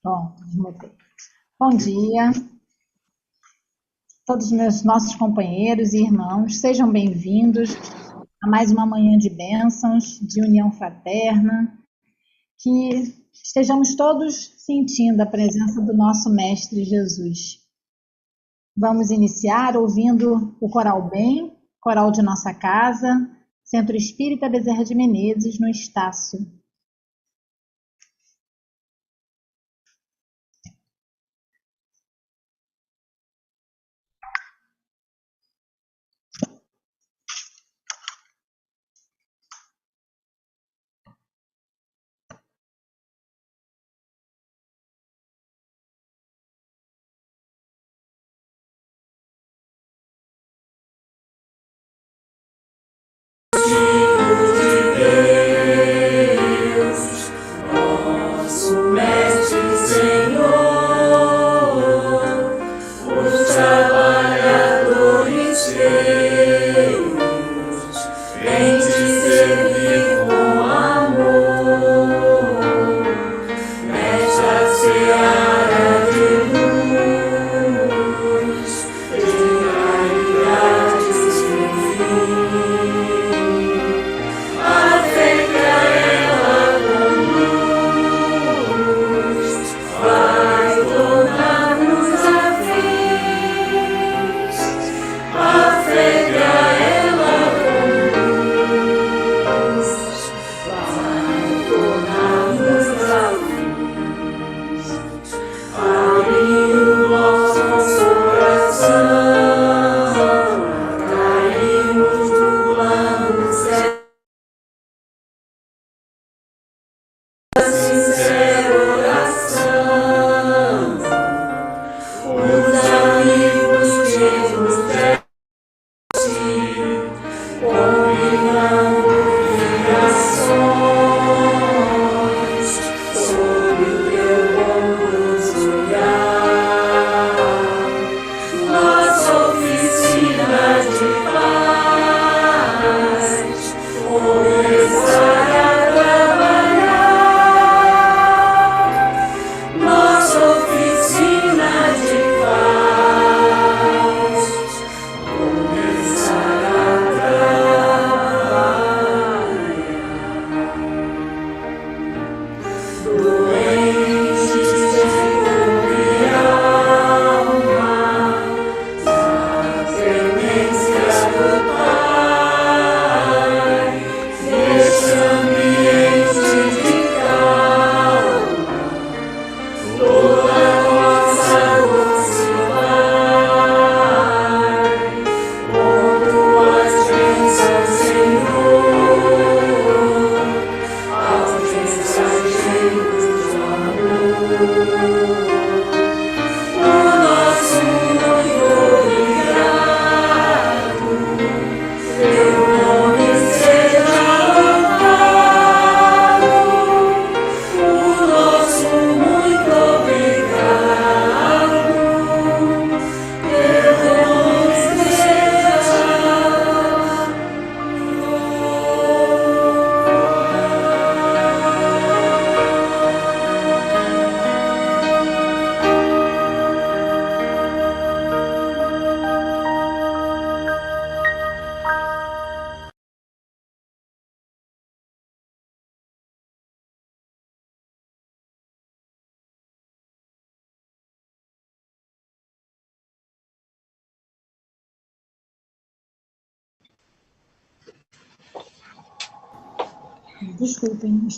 Bom, desmutei. Bom dia, todos os nossos companheiros e irmãos, sejam bem-vindos a mais uma manhã de bênçãos, de união fraterna, que estejamos todos sentindo a presença do nosso Mestre Jesus. Vamos iniciar ouvindo o Coral Bem, coral de nossa casa, Centro Espírita Bezerra de Menezes, no Estácio. Desculpem,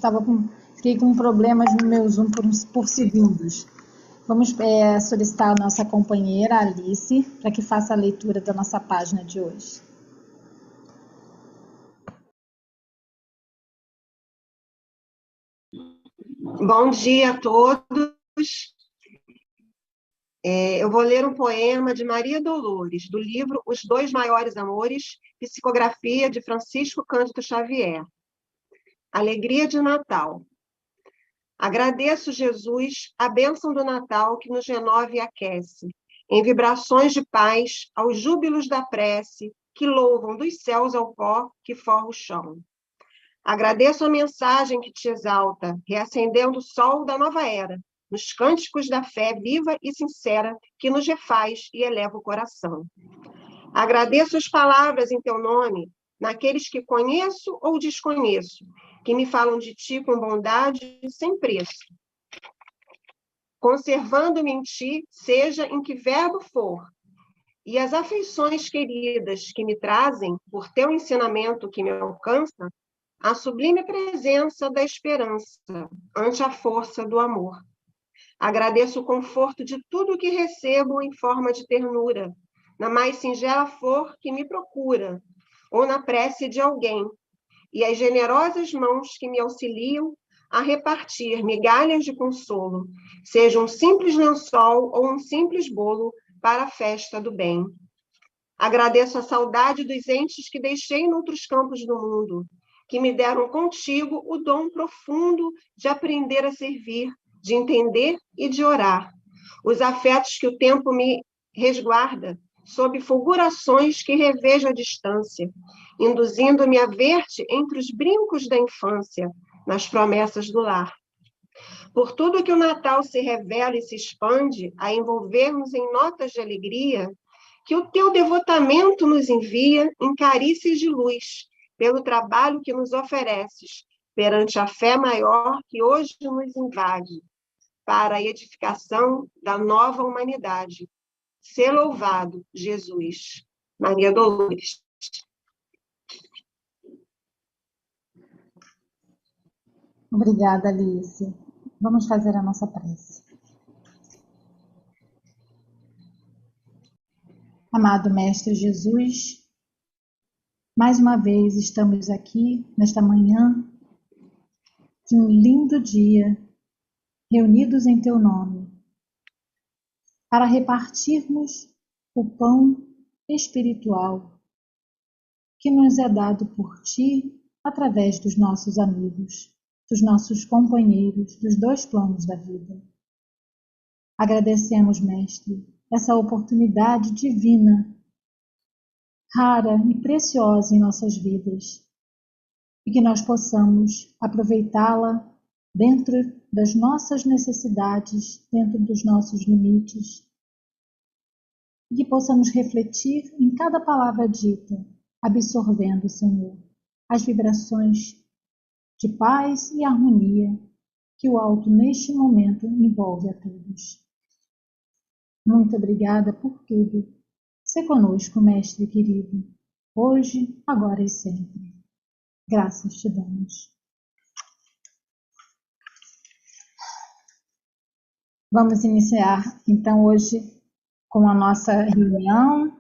fiquei com problemas no meu Zoom por segundos. Vamos solicitar a nossa companheira Alice para que faça a leitura da nossa página de hoje. Bom dia a todos. Eu vou ler um poema de Maria Dolores, do livro Os Dois Maiores Amores, psicografia de Francisco Cândido Xavier. Alegria de Natal. Agradeço, Jesus, a bênção do Natal que nos renove e aquece, em vibrações de paz, aos júbilos da prece, que louvam dos céus ao pó que forra o chão. Agradeço a mensagem que te exalta, reacendendo o sol da nova era, nos cânticos da fé viva e sincera que nos refaz e eleva o coração. Agradeço as palavras em teu nome, naqueles que conheço ou desconheço, que me falam de ti com bondade sem preço. Conservando-me em ti, seja em que verbo for, e as afeições queridas que me trazem, por teu ensinamento que me alcança, a sublime presença da esperança ante a força do amor. Agradeço o conforto de tudo que recebo em forma de ternura, na mais singela flor que me procura, ou na prece de alguém, e as generosas mãos que me auxiliam a repartir migalhas de consolo, seja um simples lençol ou um simples bolo para a festa do bem. Agradeço a saudade dos entes que deixei noutros campos do mundo, que me deram contigo o dom profundo de aprender a servir, de entender e de orar. Os afetos que o tempo me resguarda, sob fulgurações que revejo à distância, induzindo-me a ver-te entre os brincos da infância, nas promessas do lar. Por tudo que o Natal se revela e se expande, a envolver-nos em notas de alegria, que o teu devotamento nos envia em carícias de luz, pelo trabalho que nos ofereces, perante a fé maior que hoje nos invade, para a edificação da nova humanidade. Ser louvado, Jesus. Maria Dolores. Obrigada, Alice. Vamos fazer a nossa prece. Amado Mestre Jesus, mais uma vez estamos aqui nesta manhã de um lindo dia, reunidos em Teu nome, para repartirmos o pão espiritual que nos é dado por Ti através dos nossos amigos, dos nossos companheiros, dos dois planos da vida. Agradecemos, Mestre, essa oportunidade divina, rara e preciosa em nossas vidas, e que nós possamos aproveitá-la dentro das nossas necessidades, dentro dos nossos limites, e que possamos refletir em cada palavra dita, absorvendo, Senhor, as vibrações de paz e harmonia que o alto neste momento envolve a todos. Muito obrigada por tudo. Se conosco, Mestre querido, hoje, agora e sempre. Graças te damos. Vamos iniciar, então, hoje com a nossa reunião.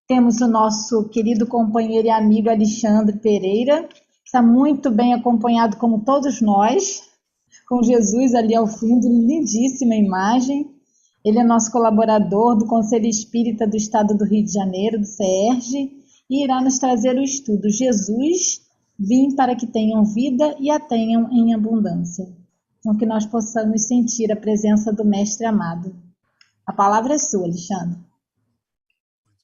Temos o nosso querido companheiro e amigo Alexandre Pereira, que está muito bem acompanhado, como todos nós, com Jesus ali ao fundo, lindíssima imagem. Ele é nosso colaborador do Conselho Espírita do Estado do Rio de Janeiro, do CERJ, e irá nos trazer o estudo Jesus, vim para que tenham vida e a tenham em abundância. Então, que nós possamos sentir a presença do Mestre amado. A palavra é sua, Alexandre.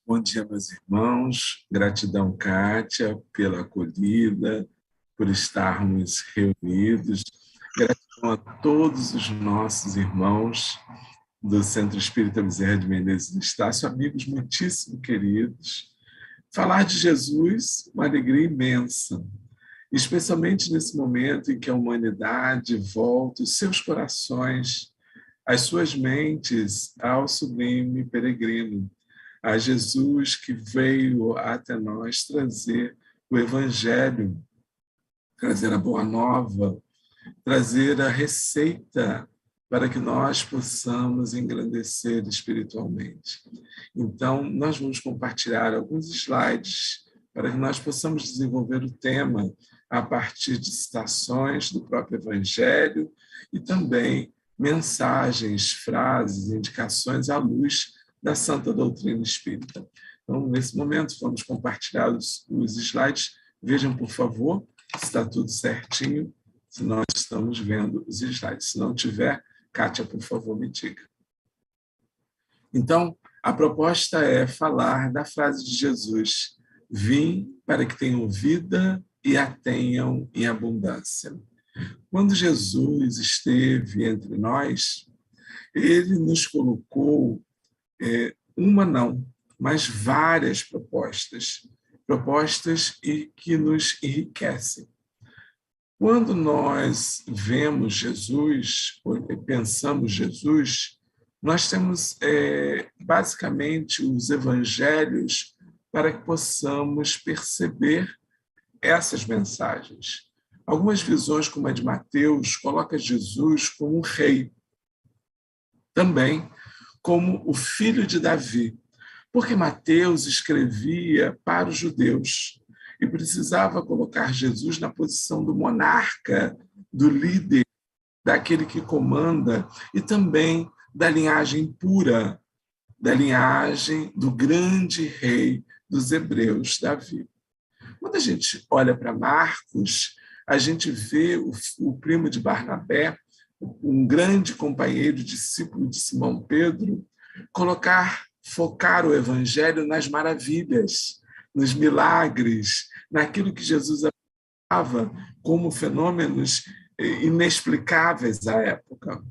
Bom dia, meus irmãos. Gratidão, Kátia, pela acolhida, por estarmos reunidos. Gratidão a todos os nossos irmãos do Centro Espírita Bezerra de Menezes do Estácio, amigos muitíssimo queridos. Falar de Jesus, uma alegria imensa, especialmente nesse momento em que a humanidade volta os seus corações, as suas mentes ao sublime peregrino, a Jesus que veio até nós trazer o Evangelho, trazer a Boa Nova, trazer a receita para que nós possamos engrandecer espiritualmente. Então, nós vamos compartilhar alguns slides para que nós possamos desenvolver o tema a partir de citações do próprio Evangelho e também mensagens, frases, indicações à luz da Santa Doutrina Espírita. Então, nesse momento, vamos compartilhar os slides. Vejam, por favor, se está tudo certinho, se nós estamos vendo os slides. Se não tiver, Kátia, por favor, me diga. Então, a proposta é falar da frase de Jesus: vim para que tenham vida e a tenham em abundância. Quando Jesus esteve entre nós, ele nos colocou uma não, mas várias propostas e que nos enriquecem. Quando nós vemos Jesus, ou pensamos Jesus, nós temos basicamente os evangelhos para que possamos perceber essas mensagens. Algumas visões, como a de Mateus, colocam Jesus como um rei, também como o filho de Davi, porque Mateus escrevia para os judeus e precisava colocar Jesus na posição do monarca, do líder, daquele que comanda, e também da linhagem pura, da linhagem do grande rei dos hebreus, Davi. Quando a gente olha para Marcos, a gente vê o primo de Barnabé, um grande companheiro, discípulo de Simão Pedro, focar o evangelho nas maravilhas, nos milagres, naquilo que Jesus apresentava como fenômenos inexplicáveis à época.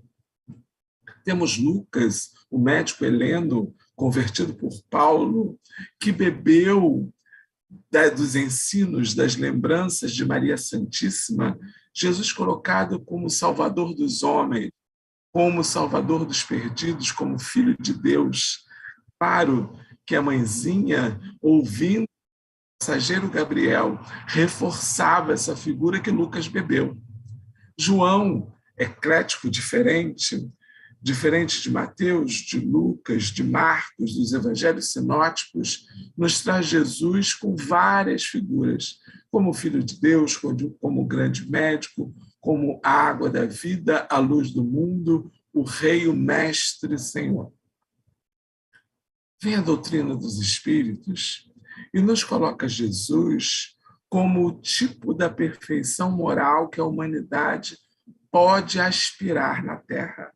Temos Lucas, o médico heleno, convertido por Paulo, que bebeu dos ensinos, das lembranças de Maria Santíssima, Jesus colocado como Salvador dos homens, como Salvador dos perdidos, como Filho de Deus. Claro que a mãezinha, ouvindo o mensageiro Gabriel, reforçava essa figura que Lucas bebeu. João, eclético, diferente de Mateus, de Lucas, de Marcos, dos evangelhos sinóticos, nos traz Jesus com várias figuras, como o Filho de Deus, como o grande médico, como a água da vida, a luz do mundo, o Rei, o Mestre, Senhor. Vem a doutrina dos Espíritos e nos coloca Jesus como o tipo da perfeição moral que a humanidade pode aspirar na Terra.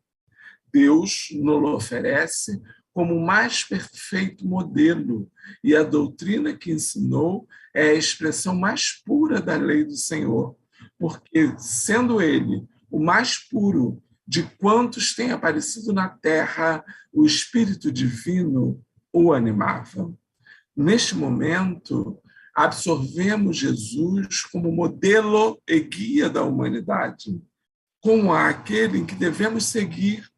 Deus nos oferece como o mais perfeito modelo, e a doutrina que ensinou é a expressão mais pura da lei do Senhor, porque, sendo ele o mais puro de quantos têm aparecido na Terra, o Espírito Divino o animava. Neste momento, absorvemos Jesus como modelo e guia da humanidade, como aquele em que devemos seguir,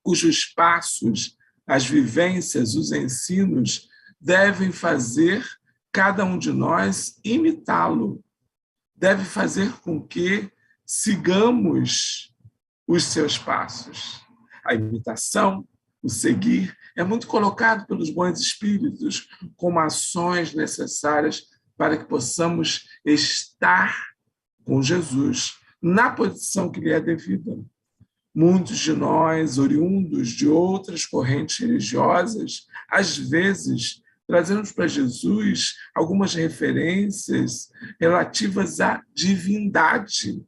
cujos passos, as vivências, os ensinos devem fazer cada um de nós imitá-lo, deve fazer com que sigamos os seus passos. A imitação, o seguir, é muito colocado pelos bons espíritos como ações necessárias para que possamos estar com Jesus na posição que lhe é devida. Muitos de nós, oriundos de outras correntes religiosas, às vezes trazemos para Jesus algumas referências relativas à divindade.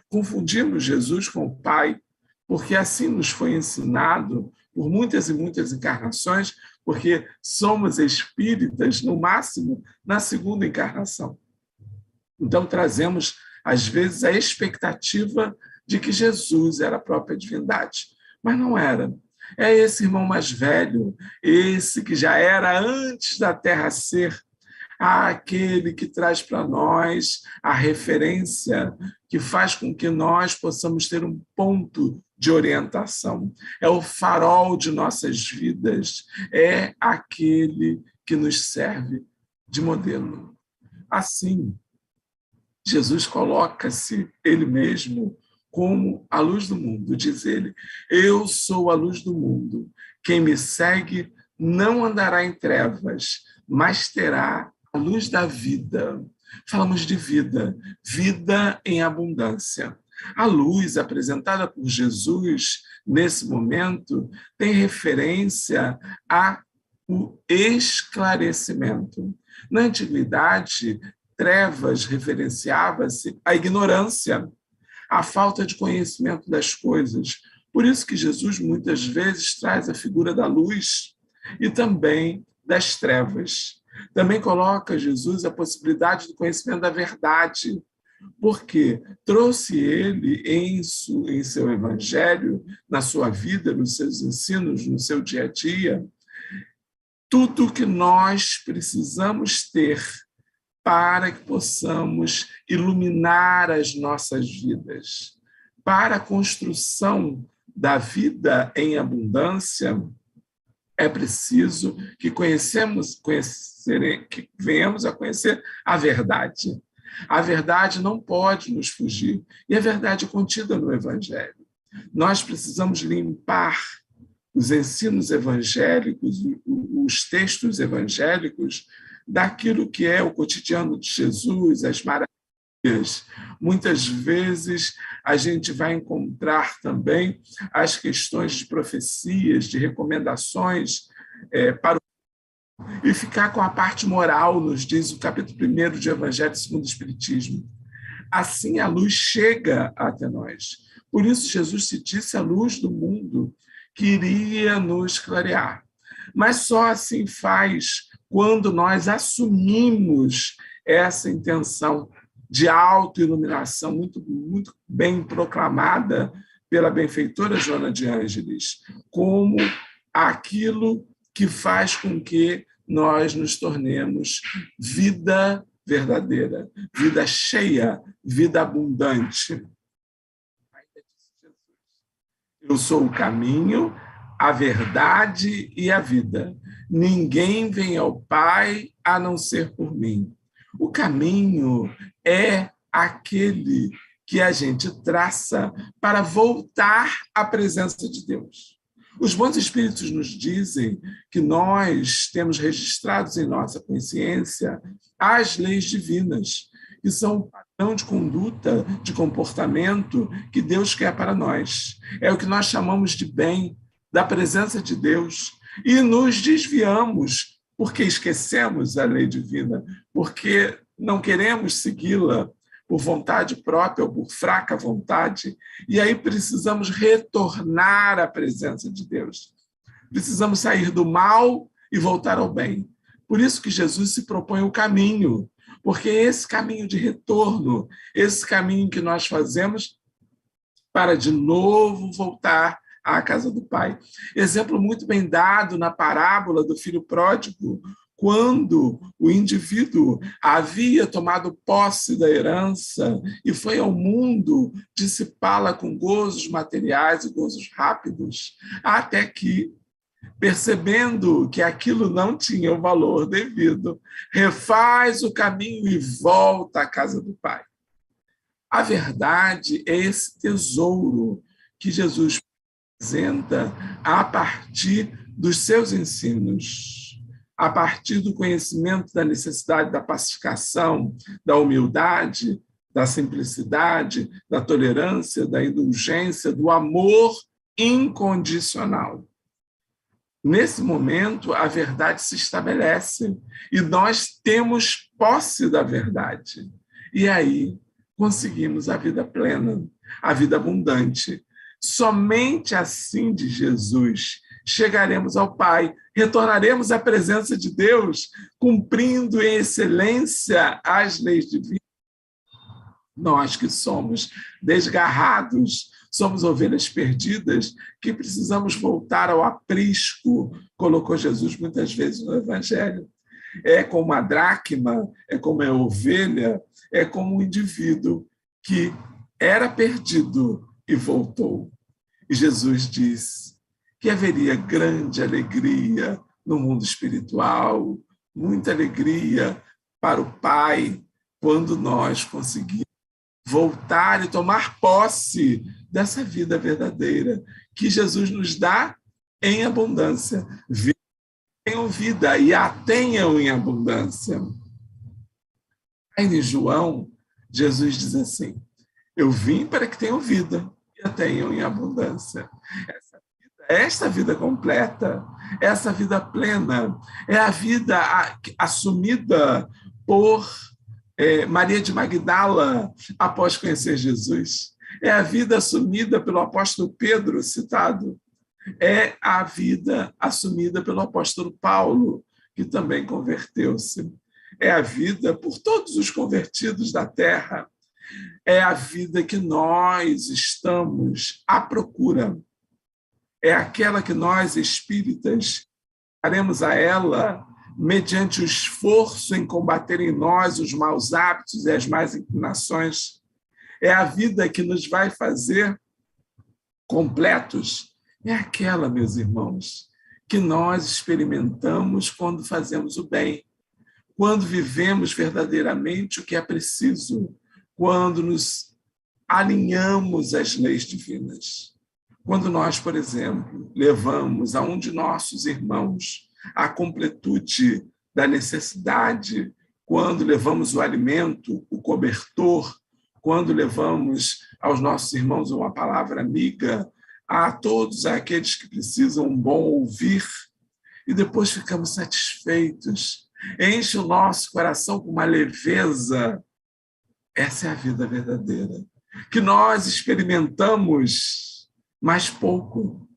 Confundimos Jesus com o Pai, porque assim nos foi ensinado por muitas e muitas encarnações, porque somos espíritas, no máximo, na segunda encarnação. Então, trazemos, às vezes, a expectativa de que Jesus era a própria divindade, mas não era. É esse irmão mais velho, esse que já era antes da Terra ser, aquele que traz para nós a referência que faz com que nós possamos ter um ponto de orientação. É o farol de nossas vidas, é aquele que nos serve de modelo. Assim, Jesus coloca-se ele mesmo como a luz do mundo, diz ele: eu sou a luz do mundo, quem me segue não andará em trevas, mas terá a luz da vida. Falamos de vida, vida em abundância. A luz apresentada por Jesus nesse momento tem referência ao esclarecimento. Na antiguidade, trevas referenciava-se à ignorância, a falta de conhecimento das coisas. Por isso que Jesus muitas vezes traz a figura da luz e também das trevas. Também coloca Jesus a possibilidade do conhecimento da verdade, porque trouxe ele em seu evangelho, na sua vida, nos seus ensinos, no seu dia a dia, tudo que nós precisamos ter para que possamos iluminar as nossas vidas. Para a construção da vida em abundância, é preciso que que venhamos a conhecer a verdade. A verdade não pode nos fugir, e a verdade é contida no Evangelho. Nós precisamos limpar os ensinos evangélicos, os textos evangélicos, daquilo que é o cotidiano de Jesus, as maravilhas. Muitas vezes a gente vai encontrar também as questões de profecias, de recomendações para e ficar com a parte moral, nos diz o capítulo 1 de Evangelho segundo o Espiritismo. Assim a luz chega até nós. Por isso Jesus se disse a luz do mundo que iria nos clarear. Mas só assim faz quando nós assumimos essa intenção de autoiluminação muito bem proclamada pela benfeitora Joana de Ângeles, como aquilo que faz com que nós nos tornemos vida verdadeira, vida cheia, vida abundante. Eu sou o caminho, a verdade e a vida. Ninguém vem ao Pai a não ser por mim. O caminho é aquele que a gente traça para voltar à presença de Deus. Os bons espíritos nos dizem que nós temos registrados em nossa consciência as leis divinas, que são o padrão de conduta, de comportamento que Deus quer para nós. É o que nós chamamos de bem, da presença de Deus, e nos desviamos porque esquecemos a lei divina, porque não queremos segui-la por vontade própria ou por fraca vontade, e aí precisamos retornar à presença de Deus. Precisamos sair do mal e voltar ao bem. Por isso que Jesus se propõe o caminho, porque é esse caminho de retorno, esse caminho que nós fazemos para de novo voltar à casa do Pai. Exemplo muito bem dado na parábola do filho pródigo, quando o indivíduo havia tomado posse da herança e foi ao mundo dissipá-la com gozos materiais e gozos rápidos, até que, percebendo que aquilo não tinha o valor devido, refaz o caminho e volta à casa do Pai. A verdade é esse tesouro que Jesus apresenta a partir dos seus ensinos, a partir do conhecimento da necessidade da pacificação, da humildade, da simplicidade, da tolerância, da indulgência, do amor incondicional. Nesse momento, a verdade se estabelece e nós temos posse da verdade. E aí conseguimos a vida plena, a vida abundante. Somente assim de Jesus chegaremos ao Pai, retornaremos à presença de Deus, cumprindo em excelência as leis divinas. Nós que somos desgarrados, somos ovelhas perdidas, que precisamos voltar ao aprisco, colocou Jesus muitas vezes no Evangelho. É como a dracma, é como a ovelha, é como um indivíduo que era perdido e voltou. E Jesus diz que haveria grande alegria no mundo espiritual, muita alegria para o Pai, quando nós conseguimos voltar e tomar posse dessa vida verdadeira que Jesus nos dá em abundância. Tenham vida e a tenham em abundância. Aí em João, Jesus diz assim: eu vim para que tenham vida e a tenham em abundância. Esta vida completa, essa vida plena, é a vida assumida por Maria de Magdala após conhecer Jesus. É a vida assumida pelo apóstolo Pedro, citado. É a vida assumida pelo apóstolo Paulo, que também converteu-se. É a vida por todos os convertidos da terra. É a vida que nós estamos à procura. É aquela que nós, espíritas, daremos a ela mediante o esforço em combater em nós os maus hábitos e as más inclinações. É a vida que nos vai fazer completos. É aquela, meus irmãos, que nós experimentamos quando fazemos o bem, quando vivemos verdadeiramente o que é preciso, quando nos alinhamos às leis divinas. Quando nós, por exemplo, levamos a um de nossos irmãos a completude da necessidade, quando levamos o alimento, o cobertor, quando levamos aos nossos irmãos uma palavra amiga, a todos aqueles que precisam um bom ouvir, e depois ficamos satisfeitos, enche o nosso coração com uma leveza. Essa é a vida verdadeira, que nós experimentamos mais pouco.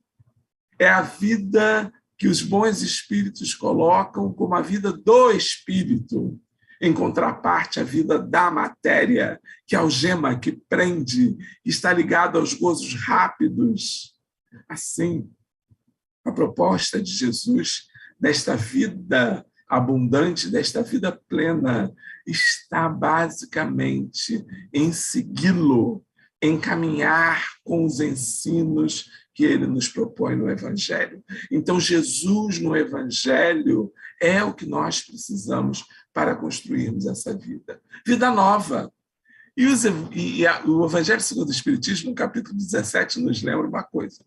É a vida que os bons espíritos colocam como a vida do espírito, em contraparte à vida da matéria, que algema, que prende, que está ligada aos gozos rápidos. Assim, a proposta de Jesus desta vida abundante, desta vida plena, está basicamente em segui-lo, em caminhar com os ensinos que ele nos propõe no Evangelho. Então, Jesus no Evangelho é o que nós precisamos para construirmos essa vida. Vida nova. O Evangelho segundo o Espiritismo, no capítulo 17, nos lembra uma coisa.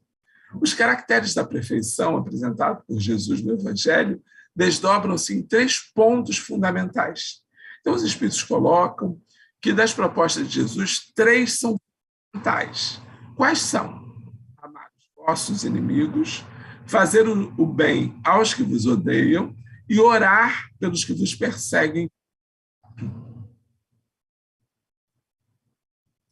Os caracteres da perfeição apresentados por Jesus no Evangelho desdobram-se em 3 pontos fundamentais. Então, os Espíritos colocam que das propostas de Jesus, 3 são fundamentais. Quais são? Amar os vossos inimigos, fazer o bem aos que vos odeiam e orar pelos que vos perseguem.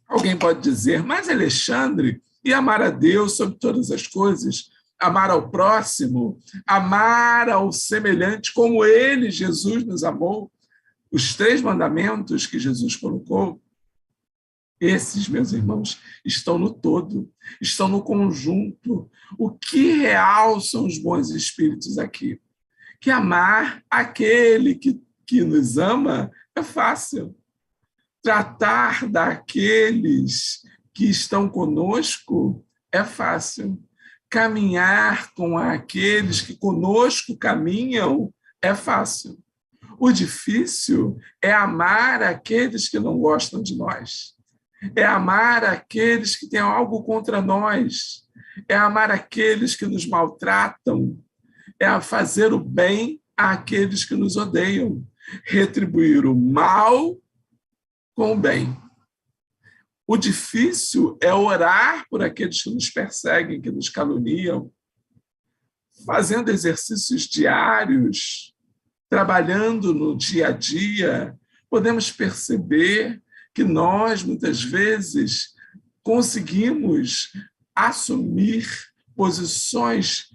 Alguém pode dizer, mas Alexandre, e amar a Deus sobre todas as coisas, amar ao próximo, amar ao semelhante como ele, Jesus, nos amou. Os 3 mandamentos que Jesus colocou, esses, meus irmãos, estão no todo, estão no conjunto. O que realçam os bons espíritos aqui? Que amar aquele que nos ama é fácil. Tratar daqueles que estão conosco é fácil. Caminhar com aqueles que conosco caminham é fácil. O difícil é amar aqueles que não gostam de nós. É amar aqueles que têm algo contra nós. É amar aqueles que nos maltratam. É fazer o bem àqueles que nos odeiam. Retribuir o mal com o bem. O difícil é orar por aqueles que nos perseguem, que nos caluniam, fazendo exercícios diários, trabalhando no dia a dia, podemos perceber que nós, muitas vezes, conseguimos assumir posições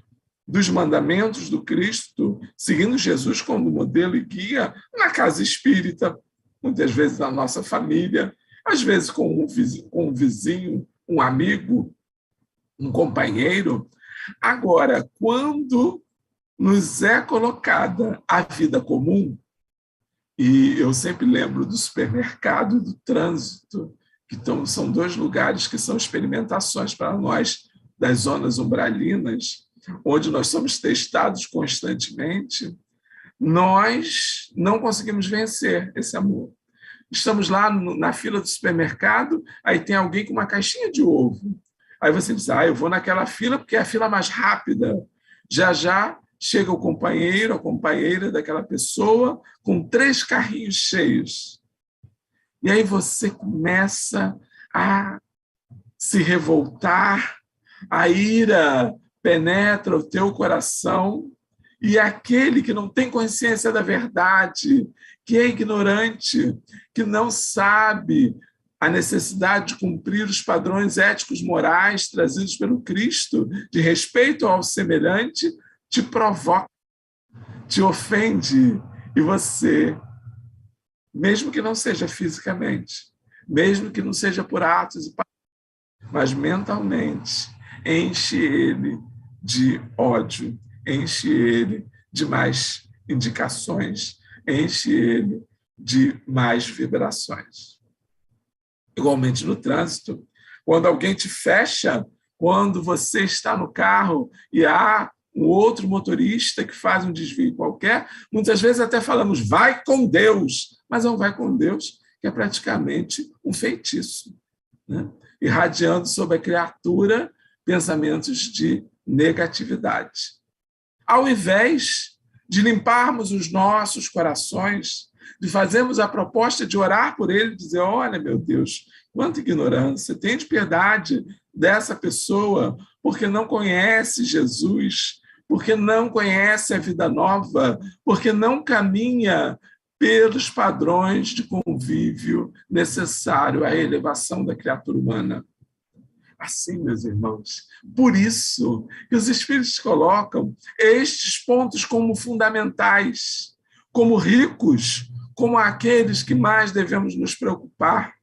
dos mandamentos do Cristo, seguindo Jesus como modelo e guia na casa espírita, muitas vezes na nossa família, às vezes com um vizinho, um amigo, um companheiro. Agora, quando nos é colocada a vida comum, e eu sempre lembro do supermercado e do trânsito, que são 2 lugares que são experimentações para nós das zonas umbralinas, onde nós somos testados constantemente, nós não conseguimos vencer esse amor. Estamos lá na fila do supermercado, aí tem alguém com uma caixinha de ovo. Aí você diz, eu vou naquela fila porque é a fila mais rápida. Já chega o companheiro, a companheira daquela pessoa com 3 carrinhos cheios. E aí você começa a se revoltar, a ira penetra o teu coração, e aquele que não tem consciência da verdade, que é ignorante, que não sabe a necessidade de cumprir os padrões éticos morais trazidos pelo Cristo, de respeito ao semelhante, te provoca, te ofende, e você, mesmo que não seja fisicamente, mesmo que não seja por atos e palavras, mas mentalmente. Enche ele de ódio, enche ele de mais indicações, enche ele de mais vibrações. Igualmente no trânsito, quando alguém te fecha, quando você está no carro e há um outro motorista que faz um desvio qualquer, muitas vezes até falamos, vai com Deus, mas não vai com Deus, que é praticamente um feitiço, né? Irradiando sobre a criatura pensamentos de negatividade. Ao invés de limparmos os nossos corações, de fazermos a proposta de orar por ele, dizer, olha, meu Deus, quanta ignorância, tem de piedade dessa pessoa, porque não conhece Jesus, porque não conhece a vida nova, porque não caminha pelos padrões de convívio necessário à elevação da criatura humana. Assim, meus irmãos, por isso que os Espíritos colocam estes pontos como fundamentais, como ricos, como aqueles que mais devemos nos preocupar,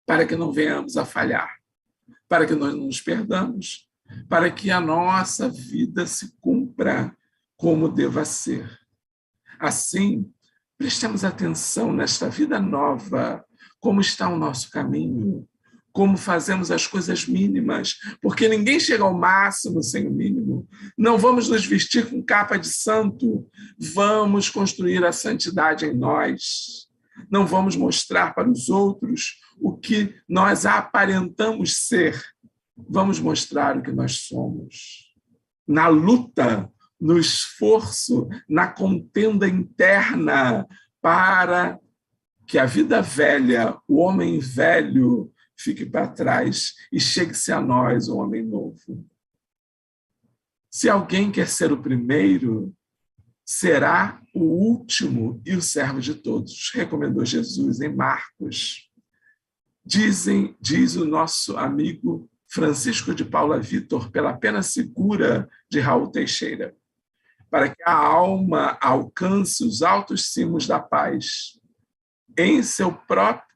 para que não venhamos a falhar, para que nós não nos perdamos, para que a nossa vida se cumpra como deva ser. Assim, prestemos atenção nesta vida nova, como está o nosso caminho, como fazemos as coisas mínimas, porque ninguém chega ao máximo sem o mínimo. Não vamos nos vestir com capa de santo, vamos construir a santidade em nós. Não vamos mostrar para os outros o que nós aparentamos ser, vamos mostrar o que nós somos. Na luta, no esforço, na contenda interna, para que a vida velha, o homem velho, fique para trás e chegue-se a nós, o homem novo. Se alguém quer ser o primeiro, será o último e o servo de todos, recomendou Jesus em Marcos. Diz o nosso amigo Francisco de Paula Vitor, pela pena segura de Raul Teixeira, para que a alma alcance os altos cimos da paz, em seu próprio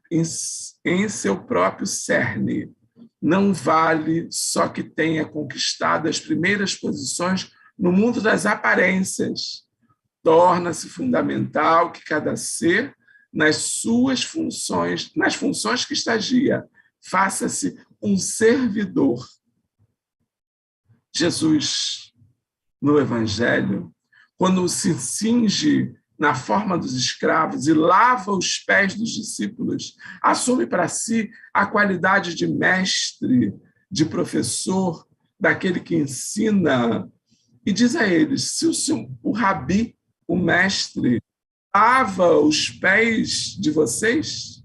cerne. Não vale só que tenha conquistado as primeiras posições no mundo das aparências. Torna-se fundamental que cada ser, nas suas funções, nas funções que estagia, faça-se um servidor. Jesus, no Evangelho, quando se cinge na forma dos escravos e lava os pés dos discípulos, assume para si a qualidade de mestre, de professor, daquele que ensina, e diz a eles, se o rabi, o mestre, lava os pés de vocês,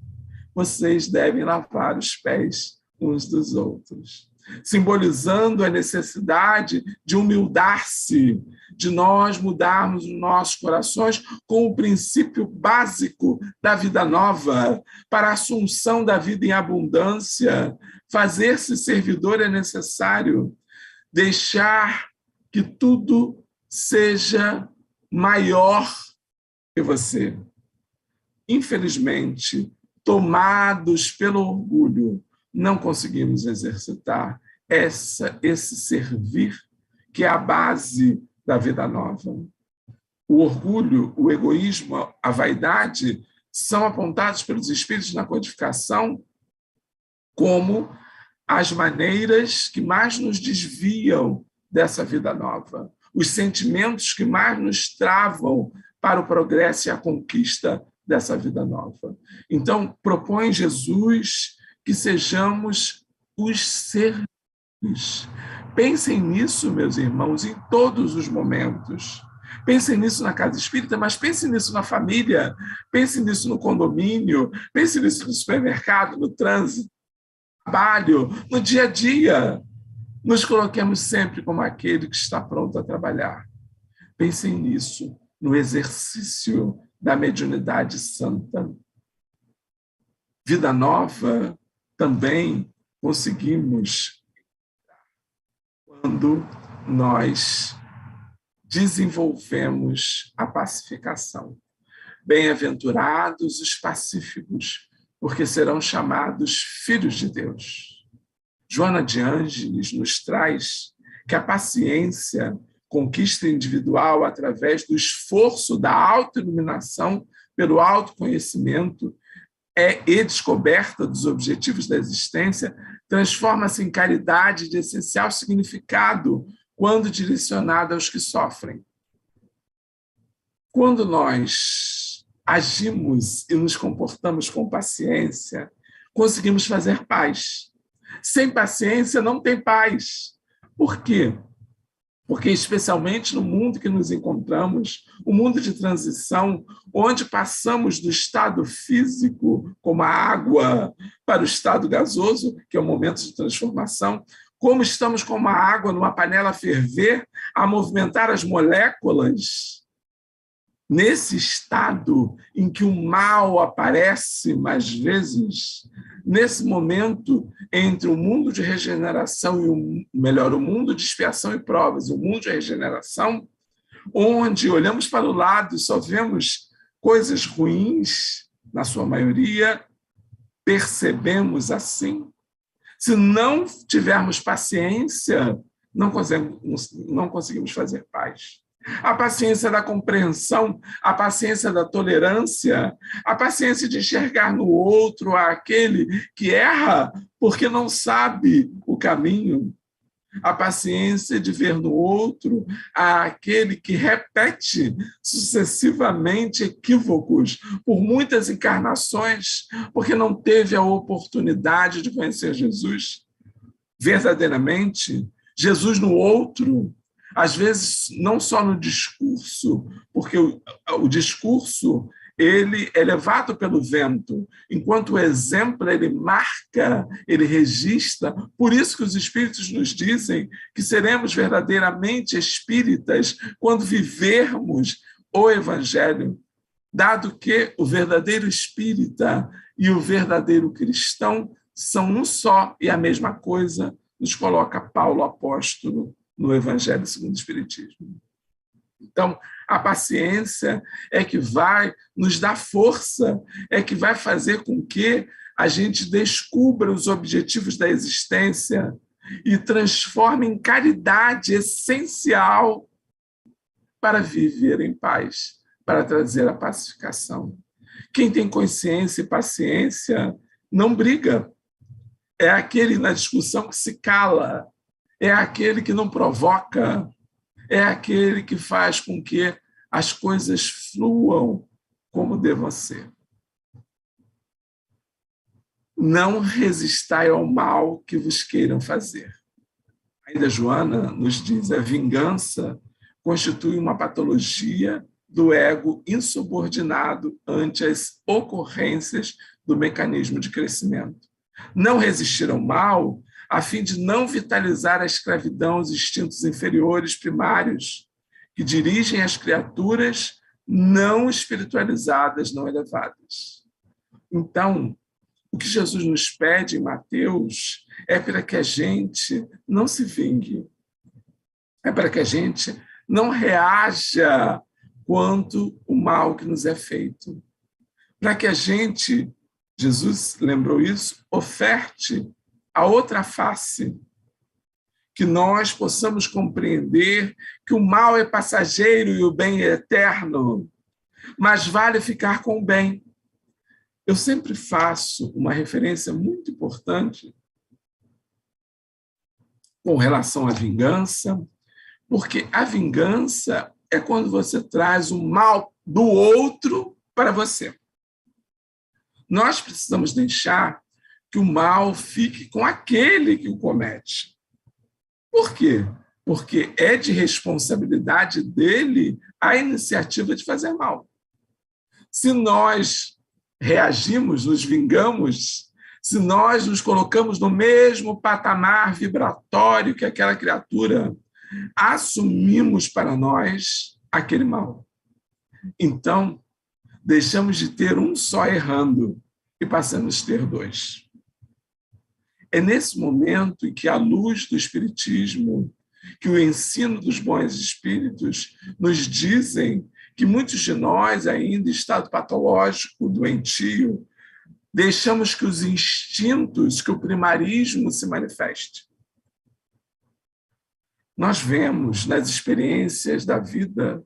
vocês devem lavar os pés uns dos outros, simbolizando a necessidade de humildar-se, de nós mudarmos os nossos corações com o princípio básico da vida nova, para a assunção da vida em abundância. Fazer-se servidor é necessário, deixar que tudo seja maior que você. Infelizmente, tomados pelo orgulho, não conseguimos exercitar esse servir, que é a base da vida nova. O orgulho, o egoísmo, a vaidade são apontados pelos Espíritos na codificação como as maneiras que mais nos desviam dessa vida nova, os sentimentos que mais nos travam para o progresso e a conquista dessa vida nova. Então, propõe Jesus que sejamos os servidores. Pensem nisso, meus irmãos, em todos os momentos. Pensem nisso na casa espírita, mas pensem nisso na família, pensem nisso no condomínio, pensem nisso no supermercado, no trânsito, no trabalho, no dia a dia. Nos coloquemos sempre como aquele que está pronto a trabalhar. Pensem nisso no exercício da mediunidade santa. Vida nova também conseguimos quando nós desenvolvemos a pacificação. Bem-aventurados os pacíficos, porque serão chamados filhos de Deus. Joana de Ângeles nos traz que a paciência, conquista individual através do esforço da autoiluminação pelo autoconhecimento e descoberta dos objetivos da existência, transforma-se em caridade de essencial significado quando direcionada aos que sofrem. Quando nós agimos e nos comportamos com paciência, conseguimos fazer paz. Sem paciência não tem paz. Por quê? Porque, especialmente no mundo que nos encontramos, o mundo de transição, onde passamos do estado físico, como a água, para o estado gasoso, que é o momento de transformação, como estamos como a água numa panela a ferver, a movimentar as moléculas, nesse estado em que o mal aparece mais vezes, nesse momento entre o mundo de regeneração e o mundo de expiação e provas, o mundo de regeneração, onde olhamos para o lado e só vemos coisas ruins, na sua maioria, percebemos assim. Se não tivermos paciência, não conseguimos fazer paz. A paciência da compreensão, a paciência da tolerância, a paciência de enxergar no outro aquele que erra porque não sabe o caminho, a paciência de ver no outro aquele que repete sucessivamente equívocos por muitas encarnações, porque não teve a oportunidade de conhecer Jesus verdadeiramente, Jesus no outro. Às vezes, não só no discurso, porque o discurso ele é levado pelo vento, enquanto o exemplo ele marca, ele registra. Por isso que os espíritos nos dizem que seremos verdadeiramente espíritas quando vivermos o Evangelho, dado que o verdadeiro espírita e o verdadeiro cristão são um só e a mesma coisa, nos coloca Paulo apóstolo no Evangelho segundo o Espiritismo. Então, a paciência é que vai nos dar força, é que vai fazer com que a gente descubra os objetivos da existência e transforme em caridade essencial para viver em paz, para trazer a pacificação. Quem tem consciência e paciência não briga. É aquele na discussão que se cala, é aquele que não provoca, é aquele que faz com que as coisas fluam como devam ser. Não resistai ao mal que vos queiram fazer. Ainda Joana nos diz, a vingança constitui uma patologia do ego insubordinado ante as ocorrências do mecanismo de crescimento. Não resistir ao mal a fim de não vitalizar a escravidão os instintos inferiores primários que dirigem as criaturas não espiritualizadas, não elevadas. Então, o que Jesus nos pede em Mateus é para que a gente não se vingue, é para que a gente não reaja quanto o mal que nos é feito, para que a gente, Jesus lembrou isso, oferte a outra face, que nós possamos compreender que o mal é passageiro e o bem é eterno, mas vale ficar com o bem. Eu sempre faço uma referência muito importante com relação à vingança, porque a vingança é quando você traz o mal do outro para você. Nós precisamos deixar que o mal fique com aquele que o comete. Por quê? Porque é de responsabilidade dele a iniciativa de fazer mal. Se nós reagimos, nos vingamos, se nós nos colocamos no mesmo patamar vibratório que aquela criatura, assumimos para nós aquele mal. Então, deixamos de ter um só errando e passamos a ter dois. É nesse momento em que a luz do Espiritismo, que o ensino dos bons espíritos nos dizem que muitos de nós, ainda em estado patológico, doentio, deixamos que os instintos, que o primarismo se manifeste. Nós vemos nas experiências da vida,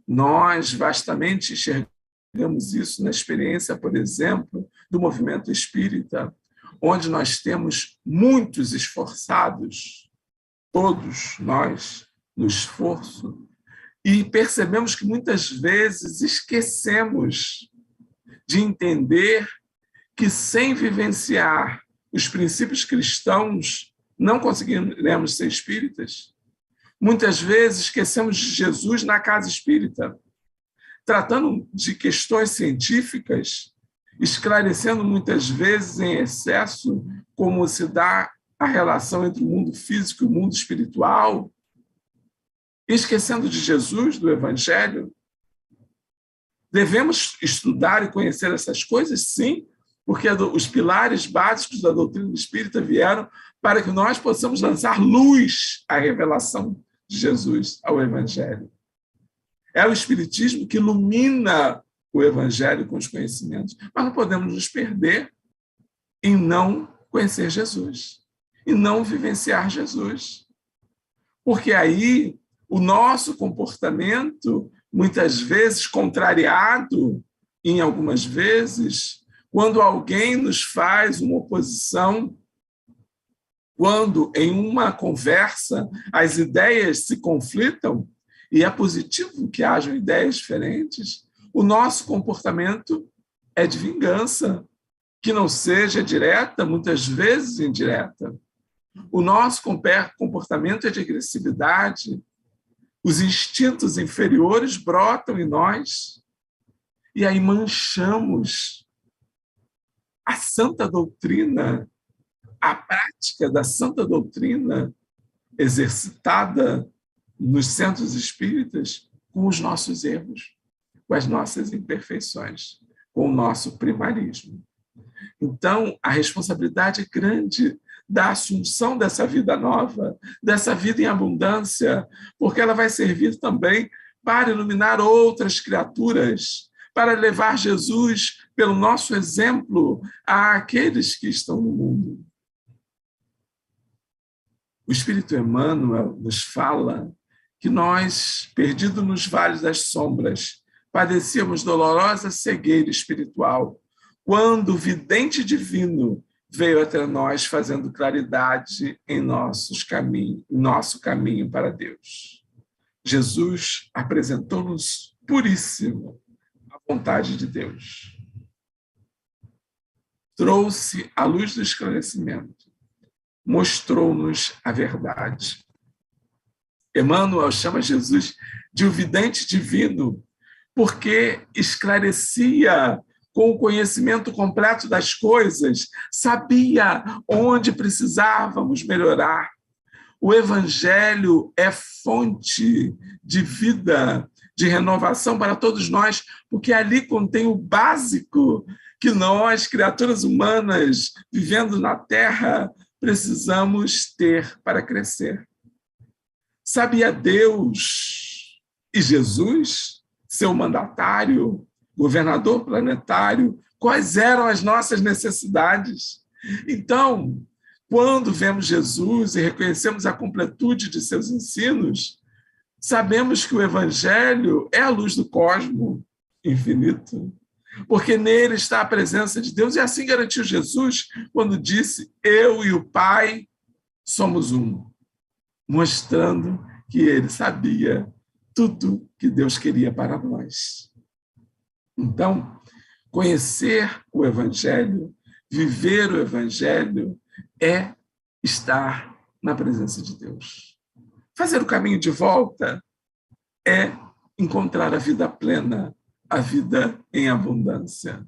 nós vastamente enxergamos isso na experiência, por exemplo, do movimento espírita, onde nós temos muitos esforçados, todos nós, no esforço, e percebemos que muitas vezes esquecemos de entender que sem vivenciar os princípios cristãos não conseguiremos ser espíritas. Muitas vezes esquecemos de Jesus na casa espírita, tratando de questões científicas, esclarecendo muitas vezes em excesso como se dá a relação entre o mundo físico e o mundo espiritual, esquecendo de Jesus, do Evangelho. Devemos estudar e conhecer essas coisas, sim, porque os pilares básicos da doutrina espírita vieram para que nós possamos lançar luz à revelação de Jesus, ao Evangelho. É o Espiritismo que ilumina o Evangelho com os conhecimentos. Mas não podemos nos perder em não conhecer Jesus, em não vivenciar Jesus. Porque aí o nosso comportamento, muitas vezes contrariado, em algumas vezes, quando alguém nos faz uma oposição, quando em uma conversa as ideias se conflitam, e é positivo que hajam ideias diferentes, o nosso comportamento é de vingança, que não seja direta, muitas vezes indireta. O nosso comportamento é de agressividade, os instintos inferiores brotam em nós, e aí manchamos a santa doutrina, a prática da santa doutrina exercitada nos centros espíritas com os nossos erros, com as nossas imperfeições, com o nosso primarismo. Então, a responsabilidade é grande da assunção dessa vida nova, dessa vida em abundância, porque ela vai servir também para iluminar outras criaturas, para levar Jesus, pelo nosso exemplo, àqueles que estão no mundo. O Espírito Emmanuel nos fala que nós, perdidos nos vales das sombras, padecíamos dolorosa cegueira espiritual, quando o vidente divino veio até nós fazendo claridade em nosso caminho para Deus. Jesus apresentou-nos puríssimo a vontade de Deus. Trouxe a luz do esclarecimento, mostrou-nos a verdade. Emmanuel chama Jesus de o vidente divino, porque esclarecia com o conhecimento completo das coisas, sabia onde precisávamos melhorar. O Evangelho é fonte de vida, de renovação para todos nós, porque ali contém o básico que nós, criaturas humanas, vivendo na Terra, precisamos ter para crescer. Sabia Deus e Jesus, seu mandatário, governador planetário, quais eram as nossas necessidades. Então, quando vemos Jesus e reconhecemos a completude de seus ensinos, sabemos que o Evangelho é a luz do cosmo infinito, porque nele está a presença de Deus, e assim garantiu Jesus quando disse: eu e o Pai somos um, mostrando que ele sabia tudo que Deus queria para nós. Então, conhecer o Evangelho, viver o Evangelho, é estar na presença de Deus. Fazer o caminho de volta é encontrar a vida plena, a vida em abundância.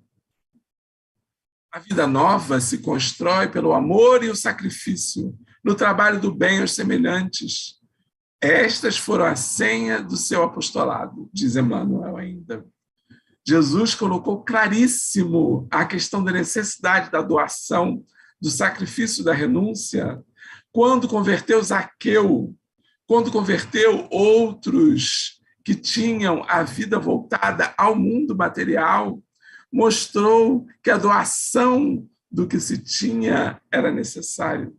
A vida nova se constrói pelo amor e o sacrifício, no trabalho do bem aos semelhantes. Estas foram a senha do seu apostolado, diz Emmanuel ainda. Jesus colocou claríssimo a questão da necessidade da doação, do sacrifício, da renúncia, quando converteu Zaqueu, quando converteu outros que tinham a vida voltada ao mundo material, mostrou que a doação do que se tinha era necessário.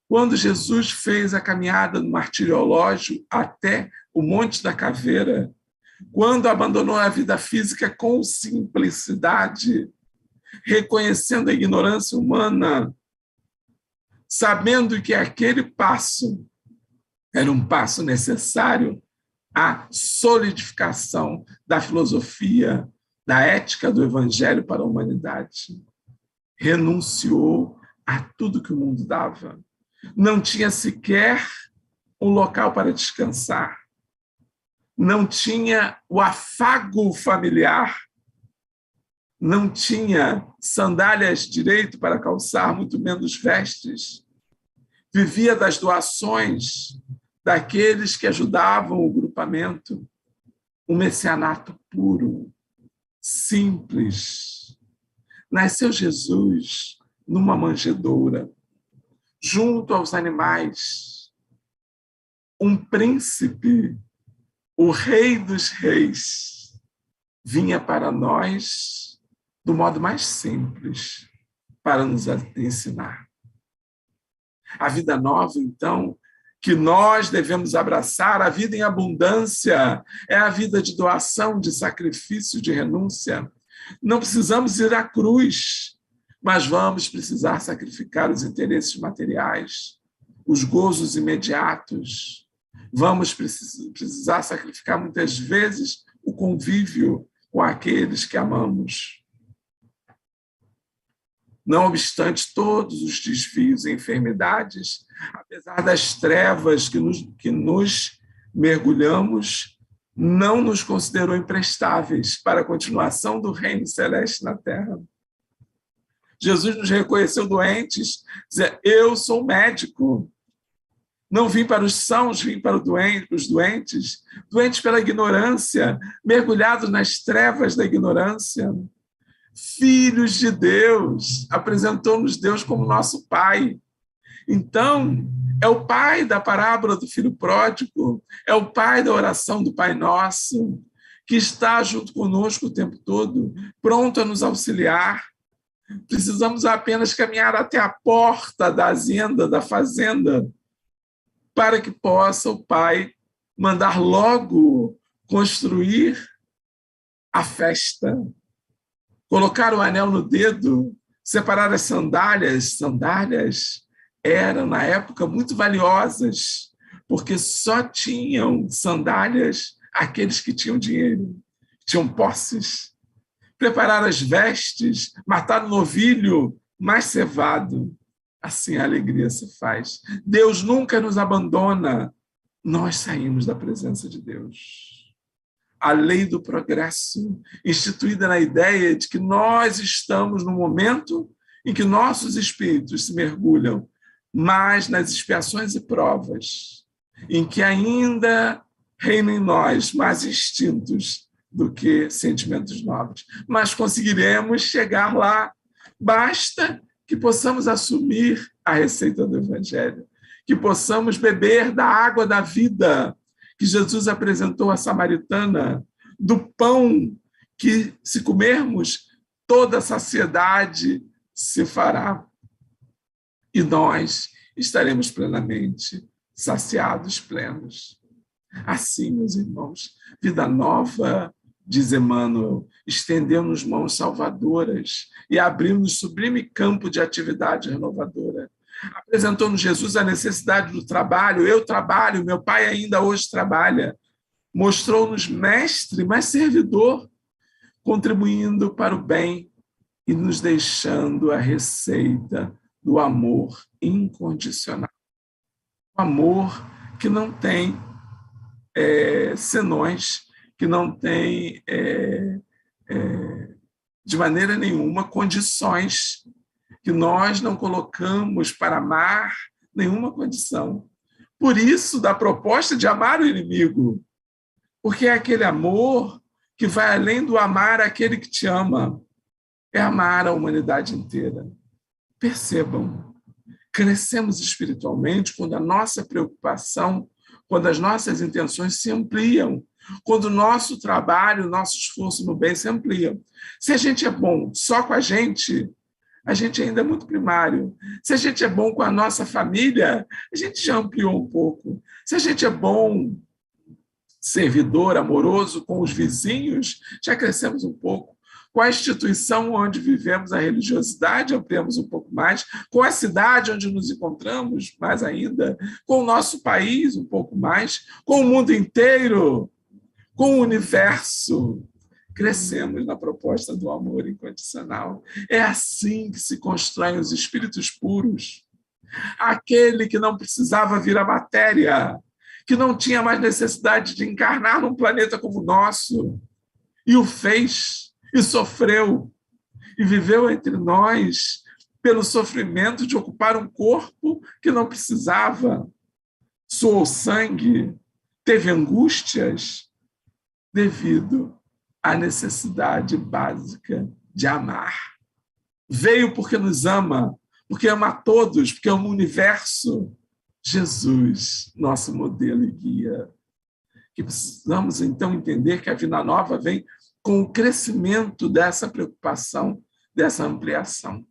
Quando Jesus fez a caminhada no martiriológio até o Monte da Caveira, quando abandonou a vida física com simplicidade, reconhecendo a ignorância humana, sabendo que aquele passo era um passo necessário à solidificação da filosofia, da ética do evangelho para a humanidade. Renunciou a tudo que o mundo dava. Não tinha sequer um local para descansar. Não tinha o afago familiar. Não tinha sandálias direito para calçar, muito menos vestes. Vivia das doações daqueles que ajudavam o grupamento. Um messianato puro, simples. Nasceu Jesus numa manjedoura, junto aos animais. Um príncipe, o rei dos reis, vinha para nós do modo mais simples, para nos ensinar. A vida nova, então, que nós devemos abraçar, a vida em abundância, é a vida de doação, de sacrifício, de renúncia. Não precisamos ir à cruz, mas vamos precisar sacrificar os interesses materiais, os gozos imediatos. Vamos precisar sacrificar, muitas vezes, o convívio com aqueles que amamos. Não obstante todos os desvios e enfermidades, apesar das trevas que nos mergulhamos, não nos considerou imprestáveis para a continuação do reino celeste na terra. Jesus nos reconheceu doentes, dizendo: eu sou médico. Não vim para os sãos, vim para os doentes, doentes pela ignorância, mergulhados nas trevas da ignorância. Filhos de Deus, apresentou-nos Deus como nosso Pai. Então, é o Pai da parábola do filho pródigo, é o Pai da oração do Pai Nosso, que está junto conosco o tempo todo, pronto a nos auxiliar. Precisamos apenas caminhar até a porta da hacienda, da fazenda, para que possa o Pai mandar logo construir a festa, colocar o anel no dedo, separar as sandálias. Sandálias eram, na época, muito valiosas, porque só tinham sandálias aqueles que tinham dinheiro, tinham posses. Preparar as vestes, matar o novilho mais cevado. Assim a alegria se faz. Deus nunca nos abandona. Nós saímos da presença de Deus. A lei do progresso, instituída na ideia de que nós estamos no momento em que nossos espíritos se mergulham mais nas expiações e provas, em que ainda reinam em nós mais instintos do que sentimentos nobres. Mas conseguiremos chegar lá. Basta que possamos assumir a receita do Evangelho, que possamos beber da água da vida que Jesus apresentou à samaritana, do pão que, se comermos, toda a saciedade se fará. E nós estaremos plenamente saciados, plenos. Assim, meus irmãos, vida nova, diz Emmanuel, estendeu-nos mãos salvadoras e abriu-nos sublime campo de atividade renovadora. Apresentou-nos Jesus a necessidade do trabalho. Eu trabalho, meu Pai ainda hoje trabalha. Mostrou-nos mestre, mas servidor, contribuindo para o bem e nos deixando a receita do amor incondicional. O amor que não tem senões, que não tem, de maneira nenhuma, condições, que nós não colocamos para amar nenhuma condição. Por isso, da proposta de amar o inimigo, porque é aquele amor que vai além do amar aquele que te ama, é amar a humanidade inteira. Percebam, crescemos espiritualmente quando a nossa preocupação quando as nossas intenções se ampliam, quando o nosso trabalho, o nosso esforço no bem se ampliam. Se a gente é bom só com a gente ainda é muito primário. Se a gente é bom com a nossa família, a gente já ampliou um pouco. Se a gente é bom, servidor, amoroso com os vizinhos, já crescemos um pouco. Com a instituição onde vivemos a religiosidade, ampliamos um pouco mais. Com a cidade onde nos encontramos, mais ainda. Com o nosso país, um pouco mais. Com o mundo inteiro, com o universo. Crescemos na proposta do amor incondicional. É assim que se constroem os espíritos puros. Aquele que não precisava vir à matéria, que não tinha mais necessidade de encarnar num planeta como o nosso, e o fez, e sofreu, e viveu entre nós pelo sofrimento de ocupar um corpo que não precisava, suou sangue, teve angústias, devido à necessidade básica de amar. Veio porque nos ama, porque ama a todos, porque ama o universo. Jesus, nosso modelo e guia. Que precisamos, então, entender que a vida nova vem com o crescimento dessa preocupação, dessa ampliação.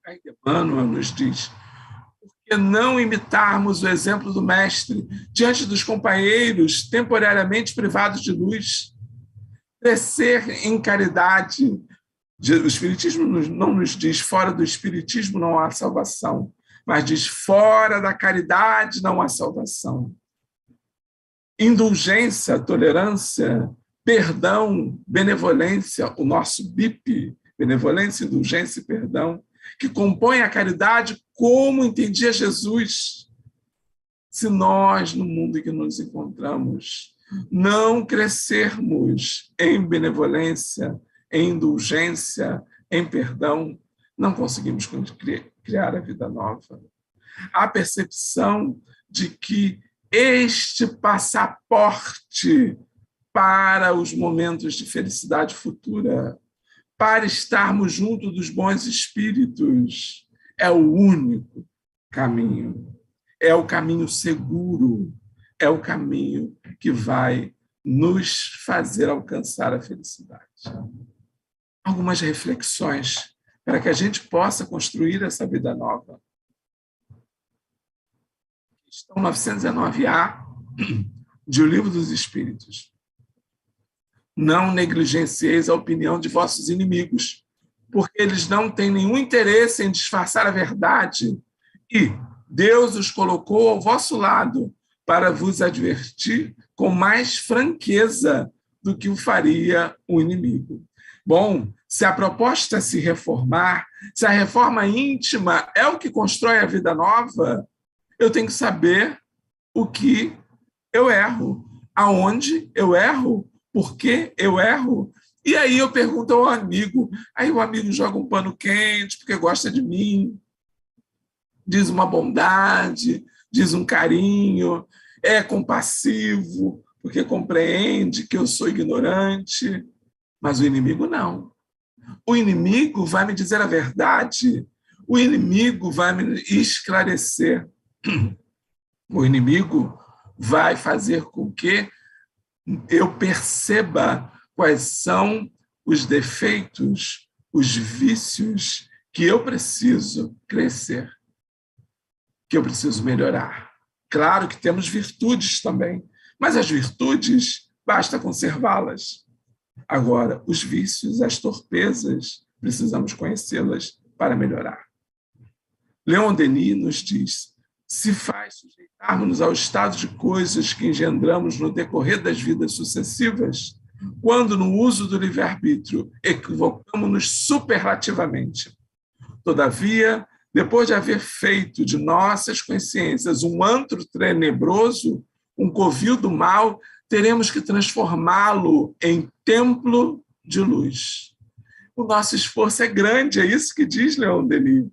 Aí Emmanuel nos diz: por que não imitarmos o exemplo do Mestre diante dos companheiros temporariamente privados de luz? Crescer em caridade. O Espiritismo não nos diz fora do Espiritismo não há salvação, mas diz fora da caridade não há salvação. Indulgência, tolerância, perdão, benevolência, o nosso BIP, benevolência, indulgência e perdão, que compõe a caridade como entendia Jesus. Se nós, no mundo em que nos encontramos, não crescermos em benevolência, em indulgência, em perdão, não conseguimos criar a vida nova. A percepção de que este passaporte para os momentos de felicidade futura, para estarmos junto dos bons espíritos, é o único caminho, é o caminho seguro, é o caminho que vai nos fazer alcançar a felicidade. Algumas reflexões para que a gente possa construir essa vida nova. Questão 909A de O Livro dos Espíritos. Não negligencieis a opinião de vossos inimigos, porque eles não têm nenhum interesse em disfarçar a verdade, e Deus os colocou ao vosso lado para vos advertir com mais franqueza do que o faria o inimigo. Bom, se a proposta é se reformar, se a reforma íntima é o que constrói a vida nova, eu tenho que saber o que eu erro, aonde eu erro, por que eu erro. E aí eu pergunto ao amigo, aí o amigo joga um pano quente porque gosta de mim, diz uma bondade, diz um carinho, é compassivo porque compreende que eu sou ignorante, mas o inimigo não. O inimigo vai me dizer a verdade, o inimigo vai me esclarecer. O inimigo vai fazer com que eu perceba quais são os defeitos, os vícios que eu preciso crescer, que eu preciso melhorar. Claro que temos virtudes também, mas as virtudes basta conservá-las. Agora, os vícios, as torpezas, precisamos conhecê-las para melhorar. Leon Denis nos diz: se faz sujeitarmos-nos ao estado de coisas que engendramos no decorrer das vidas sucessivas, quando no uso do livre-arbítrio equivocamos-nos superlativamente. Todavia, depois de haver feito de nossas consciências um antro tenebroso, um covil do mal, teremos que transformá-lo em templo de luz. O nosso esforço é grande, é isso que diz Leon Denis.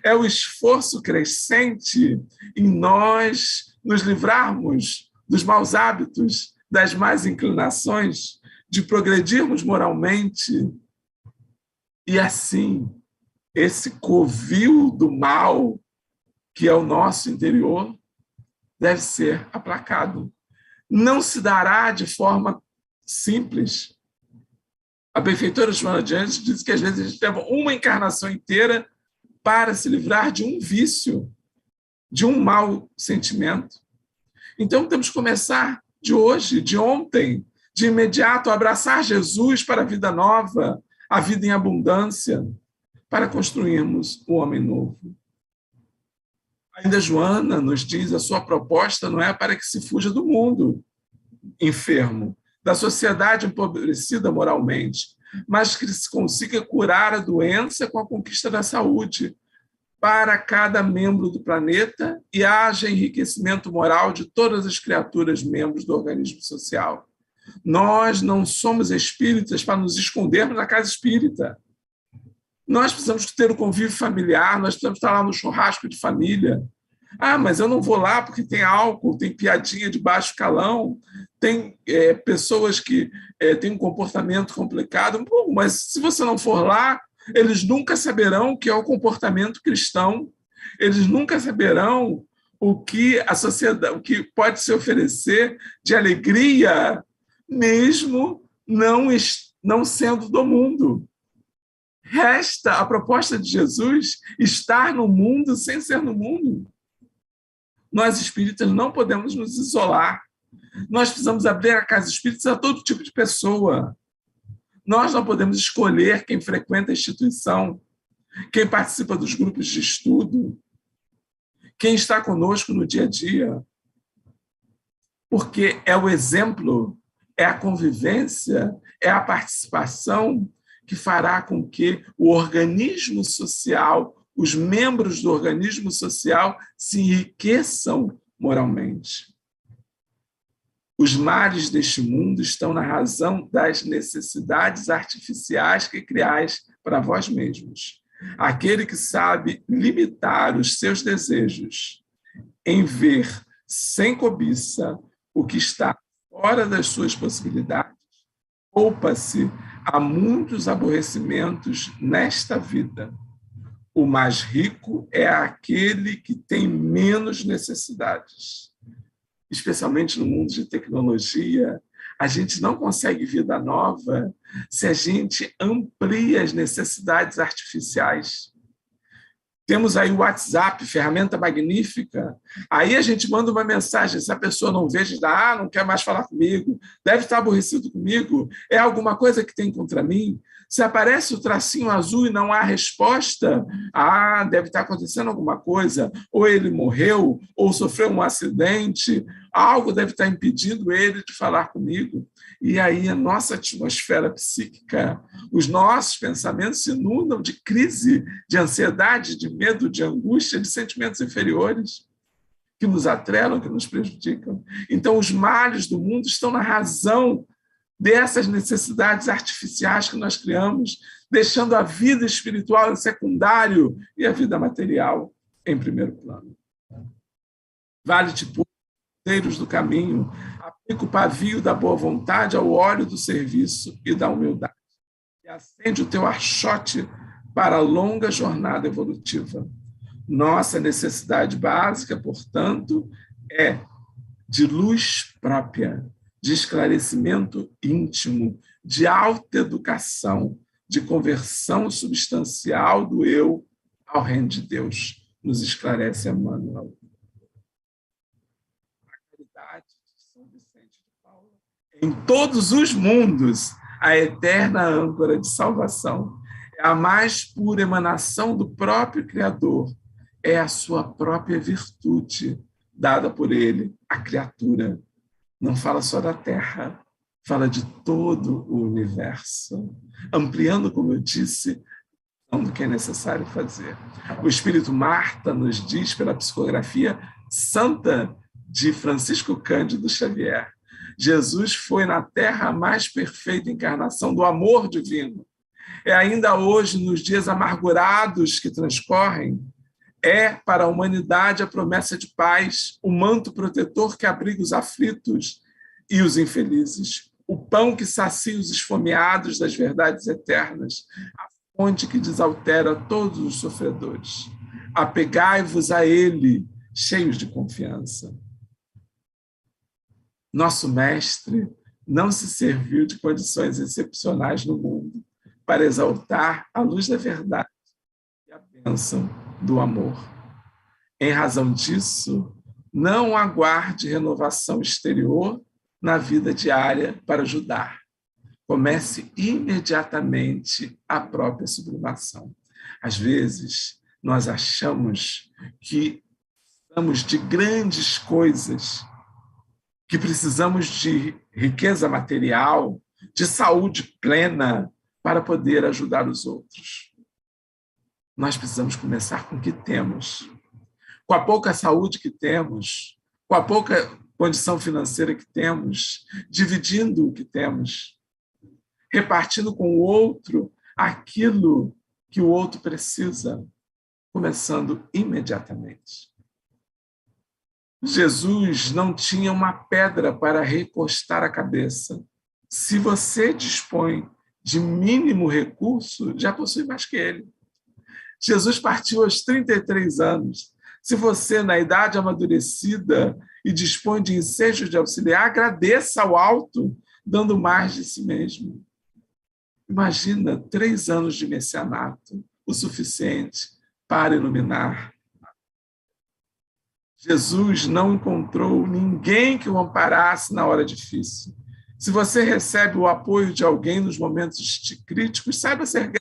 É o esforço crescente em nós nos livrarmos dos maus hábitos, das más inclinações, de progredirmos moralmente. E assim, esse covil do mal, que é o nosso interior, deve ser aplacado. Não se dará de forma simples. A benfeitora Joana de Ângeles diz que às vezes a gente leva uma encarnação inteira para se livrar de um vício, de um mau sentimento. Então temos que começar de hoje, de ontem, de imediato, abraçar Jesus para a vida nova, a vida em abundância, para construirmos o homem novo. Ainda Joana nos diz, a sua proposta não é para que se fuja do mundo enfermo, da sociedade empobrecida moralmente, mas que se consiga curar a doença com a conquista da saúde para cada membro do planeta e haja enriquecimento moral de todas as criaturas membros do organismo social. Nós não somos espíritas para nos escondermos na casa espírita. Nós precisamos ter o convívio familiar, nós precisamos estar lá no churrasco de família. Ah, mas eu não vou lá porque tem álcool, tem piadinha de baixo calão, tem pessoas que têm um comportamento complicado. Bom, mas se você não for lá, eles nunca saberão o que é o comportamento cristão, eles nunca saberão o que a sociedade, o que pode se oferecer de alegria, mesmo não sendo do mundo. Resta a proposta de Jesus estar no mundo sem ser no mundo. Nós espíritas não podemos nos isolar. Nós precisamos abrir a casa espírita a todo tipo de pessoa. Nós não podemos escolher quem frequenta a instituição, quem participa dos grupos de estudo, quem está conosco no dia a dia. Porque é o exemplo, é a convivência, é a participação que fará com que o organismo social, os membros do organismo social se enriqueçam moralmente. Os males deste mundo estão na razão das necessidades artificiais que criais para vós mesmos. Aquele que sabe limitar os seus desejos em ver sem cobiça o que está fora das suas possibilidades, poupa-se a muitos aborrecimentos nesta vida. O mais rico é aquele que tem menos necessidades. Especialmente no mundo de tecnologia, a gente não consegue vida nova se a gente amplia as necessidades artificiais. Temos aí o WhatsApp, ferramenta magnífica. Aí a gente manda uma mensagem, se a pessoa não vê, diz, não quer mais falar comigo, deve estar aborrecido comigo, é alguma coisa que tem contra mim. Se aparece o tracinho azul e não há resposta, deve estar acontecendo alguma coisa, ou ele morreu, ou sofreu um acidente, algo deve estar impedindo ele de falar comigo. E aí a nossa atmosfera psíquica, os nossos pensamentos se inundam de crise, de ansiedade, de medo, de angústia, de sentimentos inferiores que nos atrelam, que nos prejudicam. Então, os males do mundo estão na razão dessas necessidades artificiais que nós criamos, deixando a vida espiritual em secundário e a vida material em primeiro plano. Vale-te, pois, do caminho, aplica o pavio da boa vontade ao óleo do serviço e da humildade, e acende o teu archote para a longa jornada evolutiva. Nossa necessidade básica, portanto, é de luz própria, de esclarecimento íntimo, de alta educação, de conversão substancial do eu ao reino de Deus, nos esclarece Emmanuel. A caridade de São Vicente de Paula, em todos os mundos, a eterna âncora de salvação, é a mais pura emanação do próprio Criador, é a sua própria virtude, dada por ele à criatura. Não fala só da Terra, fala de todo o universo, ampliando, como eu disse, do que é necessário fazer. O Espírito Marta nos diz, pela psicografia santa de Francisco Cândido Xavier, Jesus foi na Terra a mais perfeita encarnação do amor divino. É ainda hoje, nos dias amargurados que transcorrem, é para a humanidade a promessa de paz, o manto protetor que abriga os aflitos e os infelizes, o pão que sacia os esfomeados das verdades eternas, a fonte que desaltera todos os sofredores. Apegai-vos a ele, cheios de confiança. Nosso mestre não se serviu de condições excepcionais no mundo para exaltar a luz da verdade e a bênção do amor. Em razão disso, não aguarde renovação exterior na vida diária para ajudar. Comece imediatamente a própria sublimação. Às vezes, nós achamos que precisamos de grandes coisas, que precisamos de riqueza material, de saúde plena para poder ajudar os outros. Nós precisamos começar com o que temos. Com a pouca saúde que temos, com a pouca condição financeira que temos, dividindo o que temos, repartindo com o outro aquilo que o outro precisa, começando imediatamente. Jesus não tinha uma pedra para recostar a cabeça. Se você dispõe de mínimo recurso, já possui mais que ele. Jesus partiu aos 33 anos. Se você, na idade amadurecida e dispõe de ensejos de auxiliar, agradeça ao alto, dando mais de si mesmo. Imagina 3 anos de messianato, o suficiente para iluminar. Jesus não encontrou ninguém que o amparasse na hora difícil. Se você recebe o apoio de alguém nos momentos críticos, saiba ser grato.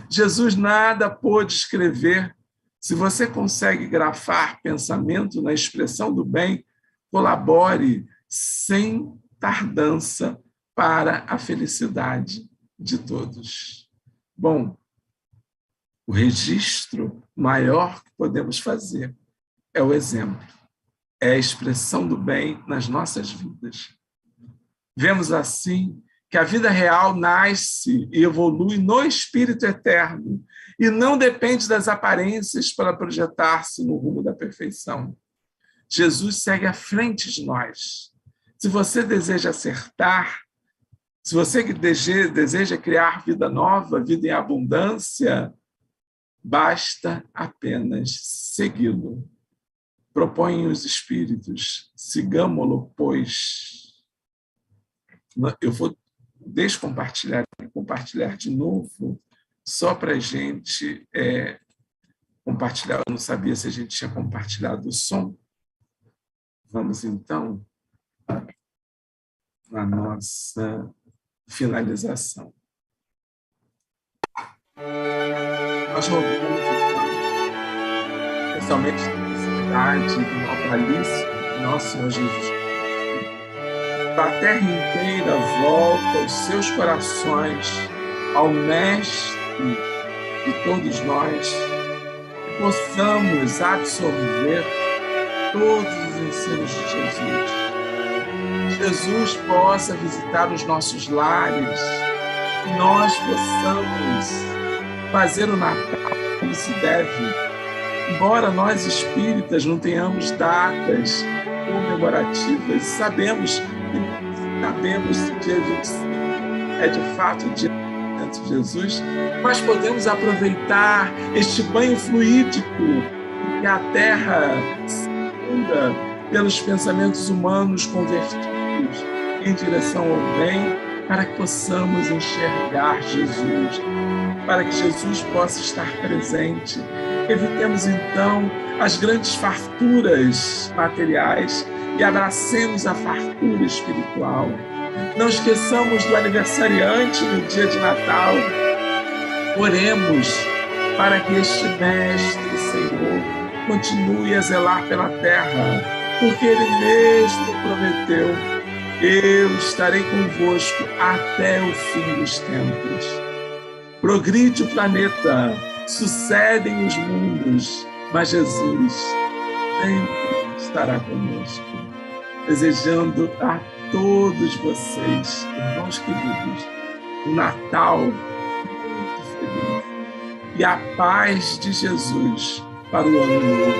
Jesus nada pôde escrever. Se você consegue grafar pensamento na expressão do bem, colabore sem tardança para a felicidade de todos. Bom, o registro maior que podemos fazer é o exemplo, é a expressão do bem nas nossas vidas. Vemos assim que a vida real nasce e evolui no Espírito Eterno e não depende das aparências para projetar-se no rumo da perfeição. Jesus segue à frente de nós. Se você deseja acertar, se você deseja criar vida nova, vida em abundância, basta apenas segui-lo. Propõem os Espíritos, sigamo-lo, pois. Eu vou descompartilhar e compartilhar de novo, só para a gente compartilhar. Eu não sabia se a gente tinha compartilhado o som. Vamos, então, na nossa finalização. Nós rogamos, então, especialmente na cidade do natalício, nosso Senhor Jesus Cristo, a terra inteira volta os seus corações ao Mestre de todos nós, que possamos absorver todos os ensinos de Jesus. Jesus possa visitar os nossos lares, que nós possamos fazer o Natal como se deve. Embora nós espíritas não tenhamos datas comemorativas, sabemos se o dia 25 é de fato o dia de Jesus, nós podemos aproveitar este banho fluídico que a Terra se inunda pelos pensamentos humanos convertidos em direção ao bem, para que possamos enxergar Jesus, para que Jesus possa estar presente. Evitemos, então, as grandes farturas materiais e abracemos a fartura espiritual. Não esqueçamos do aniversariante no dia de Natal. Oremos para que este Mestre, Senhor, continue a zelar pela terra, porque Ele mesmo prometeu: eu estarei convosco até o fim dos tempos. Progride o planeta, sucedem os mundos, mas Jesus sempre estará conosco. Desejando a todos vocês, irmãos queridos, um Natal muito feliz e a paz de Jesus para o ano novo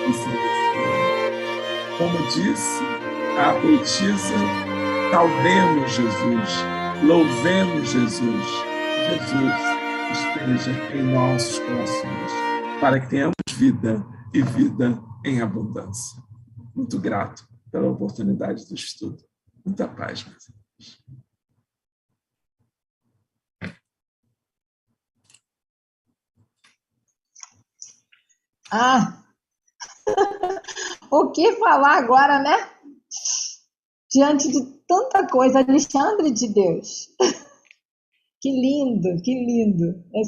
que se inicia. Como disse a poetisa, saudemos Jesus, louvemos Jesus. Jesus esteja em nossos corações, para que tenhamos vida e vida em abundância. Muito grato pela oportunidade do estudo. Muita paz, meus irmãos. O que falar agora, né? Diante de tanta coisa, Alexandre de Deus. Que lindo, que lindo. É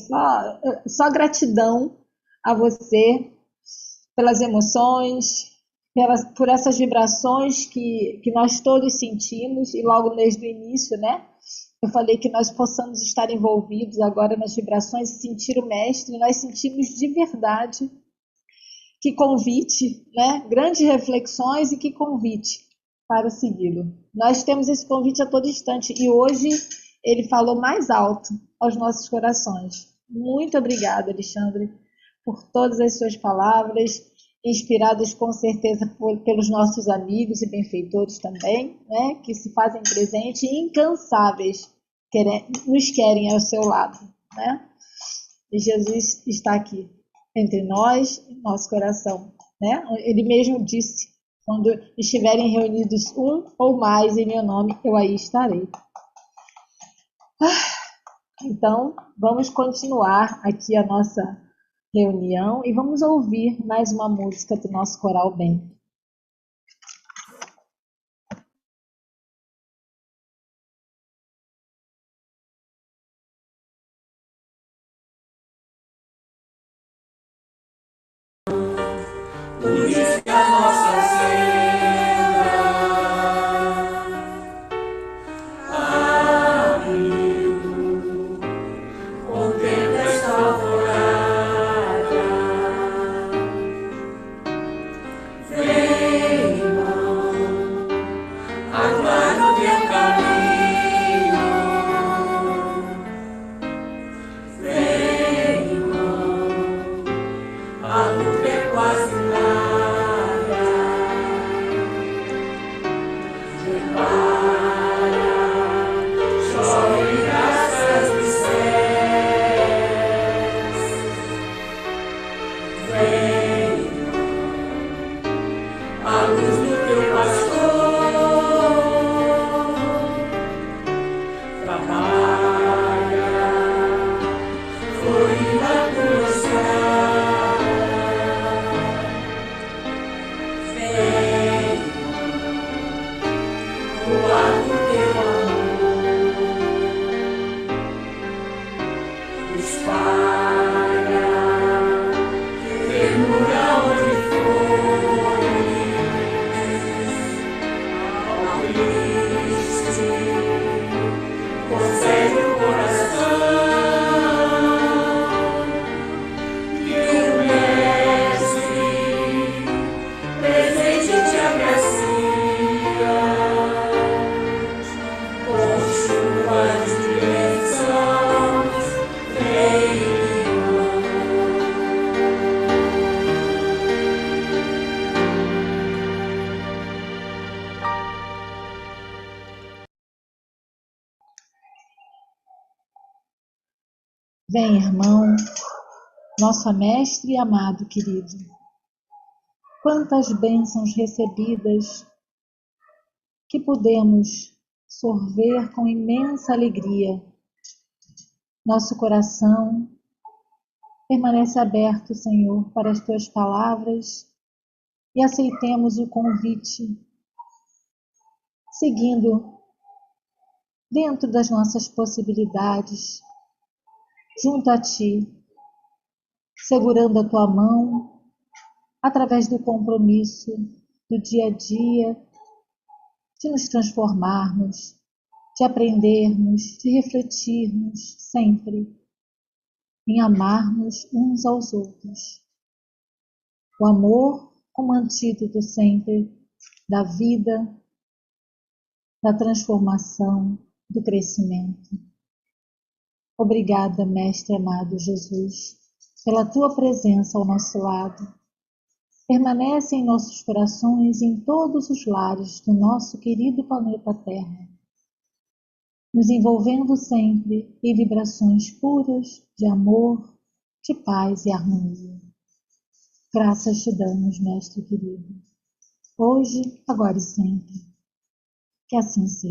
só gratidão a você pelas emoções, por essas vibrações que nós todos sentimos, e logo desde o início, né? Eu falei que nós possamos estar envolvidos agora nas vibrações e sentir o Mestre, e nós sentimos de verdade. Que convite, né? Grandes reflexões e que convite para segui-lo. Nós temos esse convite a todo instante e hoje ele falou mais alto aos nossos corações. Muito obrigada, Alexandre, por todas as suas palavras, inspiradas com certeza pelos nossos amigos e benfeitores também, né? Que se fazem presente e incansáveis, nos querem ao seu lado, né? E Jesus está aqui entre nós, em nosso coração, né? Ele mesmo disse, quando estiverem reunidos um ou mais em meu nome, eu aí estarei. Então, vamos continuar aqui a nossa reunião e vamos ouvir mais uma música do nosso Coral Bem. Vem, irmão, nosso mestre e amado querido. Quantas bênçãos recebidas que podemos sorver com imensa alegria. Nosso coração permanece aberto, Senhor, para as tuas palavras e aceitemos o convite, seguindo dentro das nossas possibilidades, junto a ti, segurando a tua mão, através do compromisso do dia a dia, de nos transformarmos, de aprendermos, de refletirmos sempre em amarmos uns aos outros. O amor como antídoto sempre da vida, da transformação, do crescimento. Obrigada, Mestre amado Jesus, pela tua presença ao nosso lado. Permanece em nossos corações e em todos os lares do nosso querido planeta Terra, nos envolvendo sempre em vibrações puras de amor, de paz e harmonia. Graças te damos, Mestre querido. hoje, agora e sempre. Que assim seja.